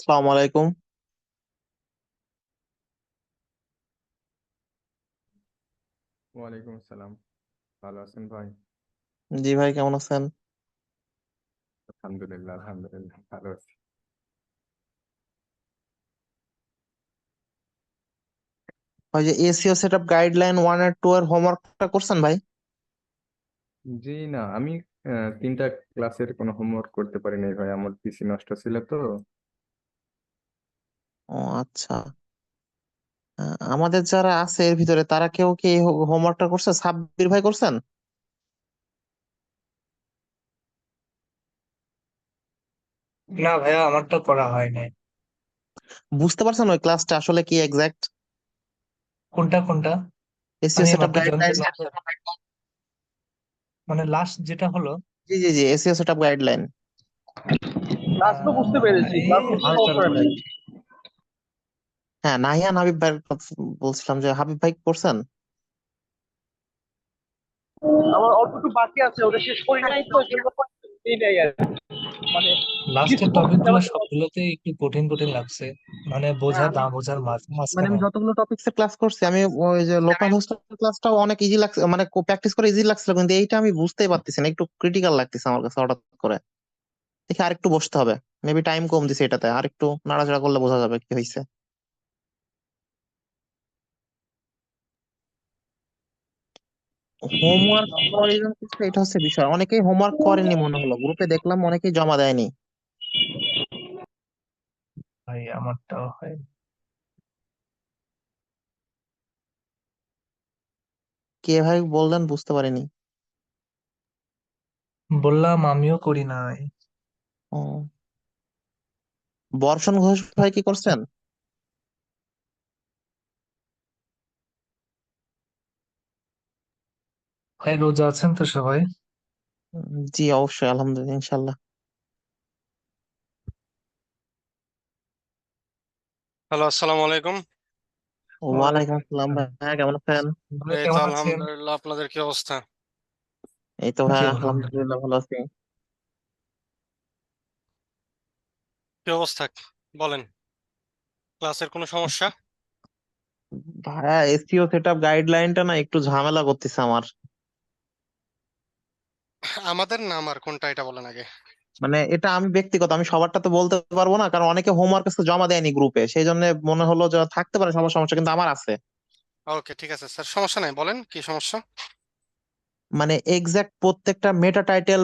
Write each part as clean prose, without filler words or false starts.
আসসালামু আলাইকুম। ওয়ালাইকুম আসসালাম। ভালো আছেন ভাই? জি ভাই, কেমন আছেন? আলহামদুলিল্লাহ, আলহামদুলিল্লাহ ভালো আছি। ওই যে এসইও সেটআপ গাইডলাইন 1 আর 2 এর হোমওয়ার্কটা করছেন ভাই? জি না, আমি 3টা ক্লাসের কোনো হোমওয়ার্ক করতে পারি নাই ভাই, আমার পিসি নষ্ট ছিল তো। ও আচ্ছা। আমাদের যারা আছে এর ভিতরে তারা কেউ কি হোমওয়ার্কটা করছে? সাব্বির ভাই করছেন? না ভাইয়া, আমারটা করা হয় নাই। বুঝতে পারছেন ওই ক্লাসটা আসলে কি এক্সাক্ট? কোনটা কোনটা? এসইও মানে সেটআপ মাত্র জানতে গাইডলাইন। মানে লাস্ট যেটা হলো। জি জি জি, এসইও সেটআপ গাইডলাইন। ক্লাস তো বুঝতে পেরেছি, ক্লাস বুঝতে আমি সমস্যা চালাতে নাই। পারি। হ্যাঁ, নাহিয়ান হাবিব ভাই বলছিলাম যে হাবিব ভাই করছেন। আমার অল্প একটু বাকি আছে, ওটা শেষ করি নাই তো, এই জন্য এই নাই আর কি। মানে কিছু লাস্টের টপিক বলতে গুলো হবে। সবগুলোতে একটু কঠিন কঠিন লাগছে। মানে হ্যাঁ, বোঝা আমি না বোঝার মানে মাঝখানে। আমি যতগুলো টপিক্সের ক্লাস করছি, আমি ওই যে লোকাল হোস্টেল ক্লাসটাও অনেক ইজি লাগছে, মানে প্র্যাকটিস করে ইজি লাগছিল, কিন্তু এইটা আমি বুঝতেই পারতেছি না, একটু ক্রিটিক্যাল লাগতেছে আমার কাছে হঠাৎ করে। দেখি আরেকটু বসতে হবে। মেবি টাইম কম দিছে এটাতে, আরেকটু নাড়াচাড়া করলে বোঝা যাবে কি হয়েছে। হোমওয়ার্ক করিজন করছে, এটা হচ্ছে বিষয়। অনেকেই হোমওয়ার্ক করেনি মনে হলো, গ্রুপে দেখলাম অনেকেই জমা দেয়নি। ভাই আমারটাও হয়। কে ভাই বললেন, বুঝতে পারিনি। বললাম আমিও করি নাই। ও, বর্ষণ ঘোষ ভাই কি করছেন? ভাই রোজা আছেন তো সবাই? জি অবশ্যই, আলহামদুলিল্লাহ, ইনশাল্লাহ। হ্যালো, আসসালামু আলাইকুম। ওয়ালাইকুম ওয়ালাইকুম আসসালাম আসসালাম। ভাই, কেমন আছেন? ভাই এই তো কেমন আছেন? আলহামদুলিল্লাহ, আপনাদের কি অবস্থা? এই তো জি ভাই, আলহামদুলিল্লাহ। আলহামদুলিল্লাহ ভালো আছি। কি অবস্থা বলেন, ক্লাসের কোনো সমস্যা? ভাইয়া, এসইও সেটআপ গাইডলাইনটা না একটু ঝামেলা করতেছে আমার। আমাদের না আমার কোনটা এটা বলেন আগে। মানে এটা আমি ব্যক্তিগত, আমি সবারটা তো বলতে পারবো না, কারণ অনেকে হোমওয়ার্ক কাছে জমা দেয়নি গ্রুপে, সেই জন্য মনে হলো যে থাকতে পারে সবার সমস্যা, কিন্তু আমার আছে। ওকে, ঠিক আছে স্যার, সমস্যা নাই, বলেন কি সমস্যা। মানে এক্সাক্ট প্রত্যেকটা মেটা টাইটেল,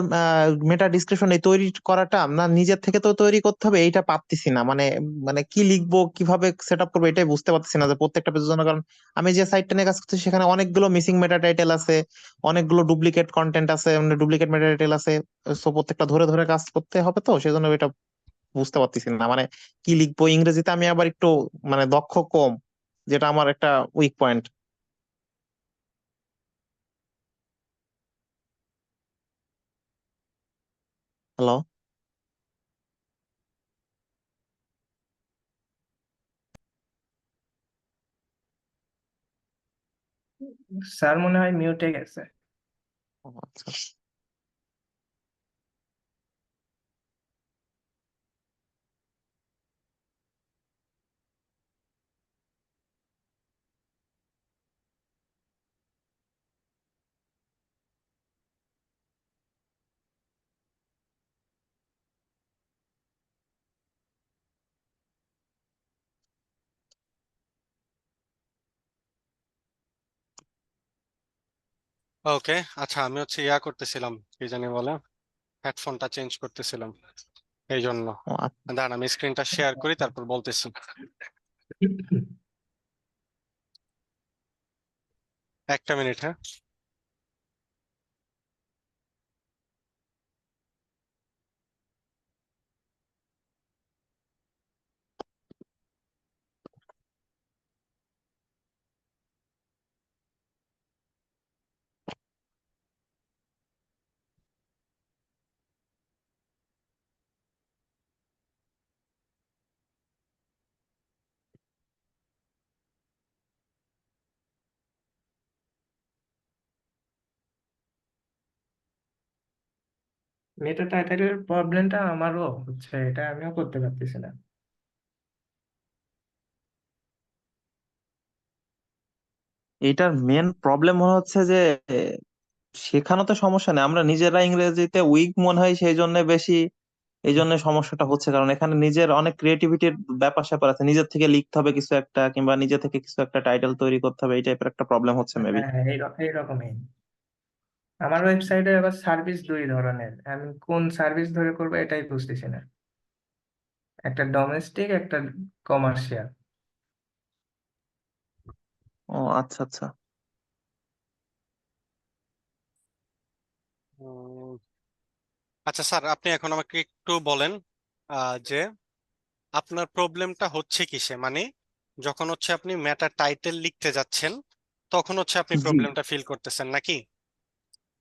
মেটা ডিসক্রিপশন এই তৈরি করাটা না নিজের থেকে তো তৈরি করতে হবে, এইটা পারতেছি না। মানে মানে কি লিখবো, কিভাবে সেট আপ করবো, এটাই বুঝতে পারতেছি না যে প্রত্যেকটা পেজের জন্য। কারণ আমি যে সাইটটা নিয়ে কাজ করছি সেখানে অনেকগুলো মিসিং মেটা টাইটেল আছে, অনেকগুলো ডুপ্লিকেট কন্টেন্ট আছে, মানে ডুপ্লিকেট মেটা টাইটেল আছে। সো প্রত্যেকটা ধরে ধরে কাজ করতে হবে, তো সেই জন্য এটা বুঝতে পারতেছি না। মানে কি লিখবো, ইংরেজিতে আমি আবার একটু মানে দক্ষ কম, যেটা আমার একটা উইক পয়েন্ট। হ্যালো। স্যার মনে হয় মিউটে গেছে। আচ্ছা। ওকে, আচ্ছা, আমি হচ্ছে করতেছিলাম, কি জানি বলে, হেডফোনটা চেঞ্জ করতেছিলাম, এই জন্য। ও, আচ্ছা। দাঁড়ান, আমি স্ক্রিনটা শেয়ার করি, তারপর বলতেছি। একটা মিনিট, হ্যাঁ। মেটা টাইটেলের প্রবলেমটা আমারও হচ্ছে, এটা আমিও করতে পারতেছি না। এটার মেন প্রবলেম মনে হচ্ছে যে শেখানো তো সমস্যা নেই, আমরা নিজেরা ইংরেজিতে উইক মনে হয়, সেই জন্য বেশি এই জন্য সমস্যাটা হচ্ছে, কারণ এখানে নিজের অনেক ক্রিয়েটিভিটির ব্যাপার স্যাপার আছে, নিজের থেকে লিখতে হবে কিছু একটা, কিংবা নিজে থেকে কিছু একটা টাইটেল তৈরি করতে হবে, এই টাইপের একটা প্রবলেম হচ্ছে মেবি। হ্যাঁ, এইরকমই। আমার ওয়েবসাইটে আবার সার্ভিস দুই ধরনের, আমি কোন সার্ভিস ধরে করবো এটাই বুঝতেছি না, একটা ডোমেস্টিক একটা কমার্শিয়াল। ও আচ্ছা আচ্ছা। উম, আচ্ছা স্যার, আপনি এখন আমাকে একটু বলেন যে আপনার প্রবলেমটা হচ্ছে কিসে, মানে যখন হচ্ছে আপনি মেটা টাইটেল লিখতে যাচ্ছেন তখন হচ্ছে আপনি জি, প্রবলেমটা ফিল করতেছেন নাকি?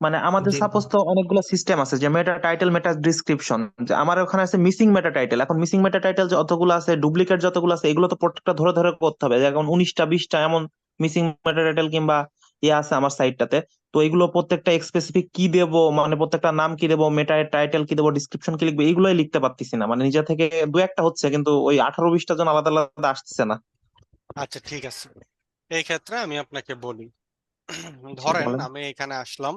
মানে আমাদের জি সাপোজ তো অনেকগুলো সিস্টেম আছে, যে মেটা টাইটেল, মেটা ডিসক্রিপশন, যে আমার ওখানে আছে মিসিং মেটা টাইটেল। এখন মিসিং মেটা টাইটেল যতগুলো আছে, ডুপ্লিকেট যতগুলো আছে, এগুলো তো প্রত্যেকটা ধরে ধরে করতে হবে, যেমন 19টা 20টা এমন মিসিং মেটা টাইটেল কিংবা ইয়ে আছে আমার সাইটটাতে। তো এগুলো প্রত্যেকটা স্পেসিফিক কি দেব, মানে প্রত্যেকটা নাম কি দেবো, মেটা টাইটেল কি দেবো, ডিসক্রিপশন কি লিখবো, এগুলোই লিখতে পারতেছি না। মানে নিজে থেকে দু একটা হচ্ছে, কিন্তু ওই 18-20টা জন আলাদা আলাদা আসতেছে না। আচ্ছা ঠিক আছে, এই ক্ষেত্রে আমি আপনাকে বলি। জি ধরেন বলেন। আমি এখানে আসলাম,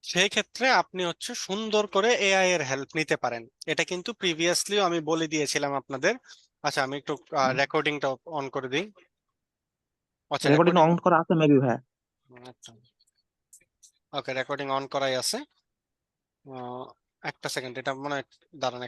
সেই ক্ষেত্রে আপনি হচ্ছে সুন্দর করে এআই এর হেল্প নিতে পারেন। এটা কিন্তু প্রিভিয়াসলিও আমি বলে দিয়েছিলাম আপনাদের। আচ্ছা আমি একটু রেকর্ডিংটা অন করে দিই। আচ্ছা রেকর্ডিং রেকর্ডিং, অন করা আছে মেবি ভাই। আচ্ছা ওকে, রেকর্ডিং অন করাই আছে। একটা সেকেন্ড, এটা মনে হয়, দাঁড়ান এক